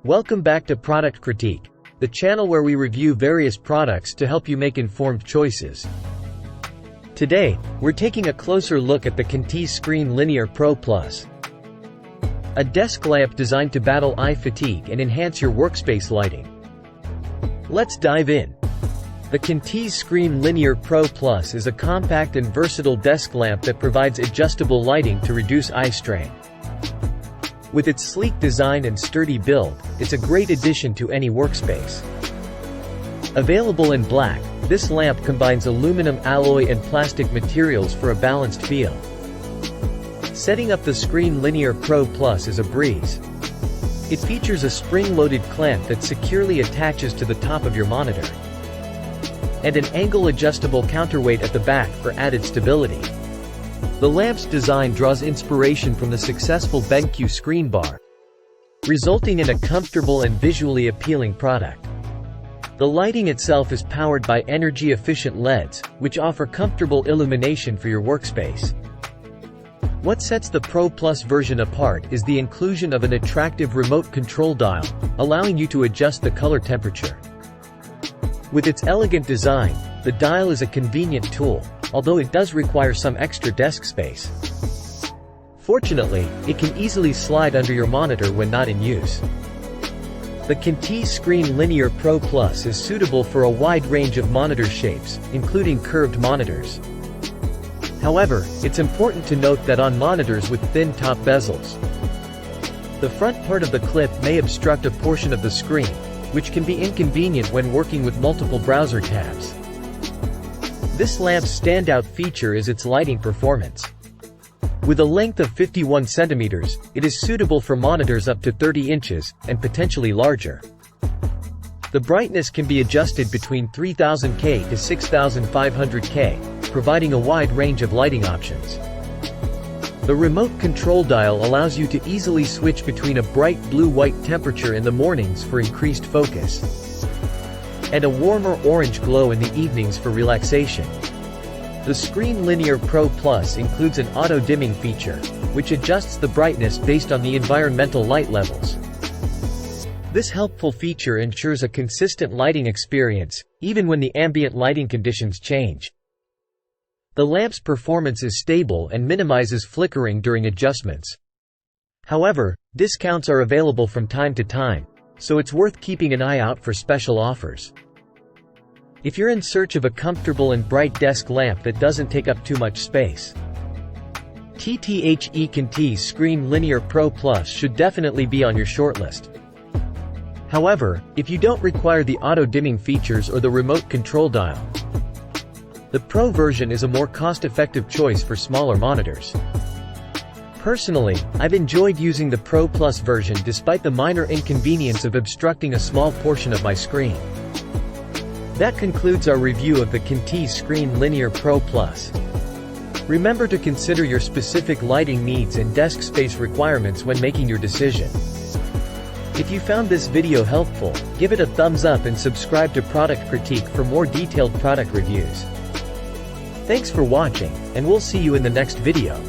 Welcome back to Product Critique, the channel where we review various products to help you make informed choices. Today, we're taking a closer look at the Quntis ScreenLinear Pro Plus, a desk lamp designed to battle eye fatigue and enhance your workspace lighting. Let's dive in. The Quntis ScreenLinear Pro Plus is a compact and versatile desk lamp that provides adjustable lighting to reduce eye strain. With its sleek design and sturdy build, it's a great addition to any workspace. Available in black, this lamp combines aluminum alloy and plastic materials for a balanced feel. Setting up the ScreenLinear Pro Plus is a breeze. It features a spring-loaded clamp that securely attaches to the top of your monitor, and an angle-adjustable counterweight at the back for added stability. The lamp's design draws inspiration from the successful BenQ screen bar, resulting in a comfortable and visually appealing product. The lighting itself is powered by energy-efficient LEDs, which offer comfortable illumination for your workspace. What sets the Pro Plus version apart is the inclusion of an attractive remote control dial, allowing you to adjust the color temperature. With its elegant design, the dial is a convenient tool, although it does require some extra desk space. Fortunately, it can easily slide under your monitor when not in use. The Quntis ScreenLinear Pro Plus is suitable for a wide range of monitor shapes, including curved monitors. However, it's important to note that on monitors with thin top bezels, the front part of the clip may obstruct a portion of the screen, which can be inconvenient when working with multiple browser tabs. This lamp's standout feature is its lighting performance. With a length of 51 centimeters, it is suitable for monitors up to 30 inches, and potentially larger. The brightness can be adjusted between 3000K to 6500K, providing a wide range of lighting options. The remote control dial allows you to easily switch between a bright blue-white temperature in the mornings for increased focus, and a warmer orange glow in the evenings for relaxation. The ScreenLinear Pro Plus includes an auto-dimming feature, which adjusts the brightness based on the environmental light levels. This helpful feature ensures a consistent lighting experience, even when the ambient lighting conditions change. The lamp's performance is stable and minimizes flickering during adjustments. However, discounts are available from time to time, so it's worth keeping an eye out for special offers. If you're in search of a comfortable and bright desk lamp that doesn't take up too much space, The Quntis ScreenLinear Pro Plus should definitely be on your shortlist. However, if you don't require the auto-dimming features or the remote control dial, the Pro version is a more cost-effective choice for smaller monitors. Personally, I've enjoyed using the Pro Plus version despite the minor inconvenience of obstructing a small portion of my screen. That concludes our review of the Quntis ScreenLinear Pro Plus. Remember to consider your specific lighting needs and desk space requirements when making your decision. If you found this video helpful, give it a thumbs up and subscribe to Product Critique for more detailed product reviews. Thanks for watching, and we'll see you in the next video.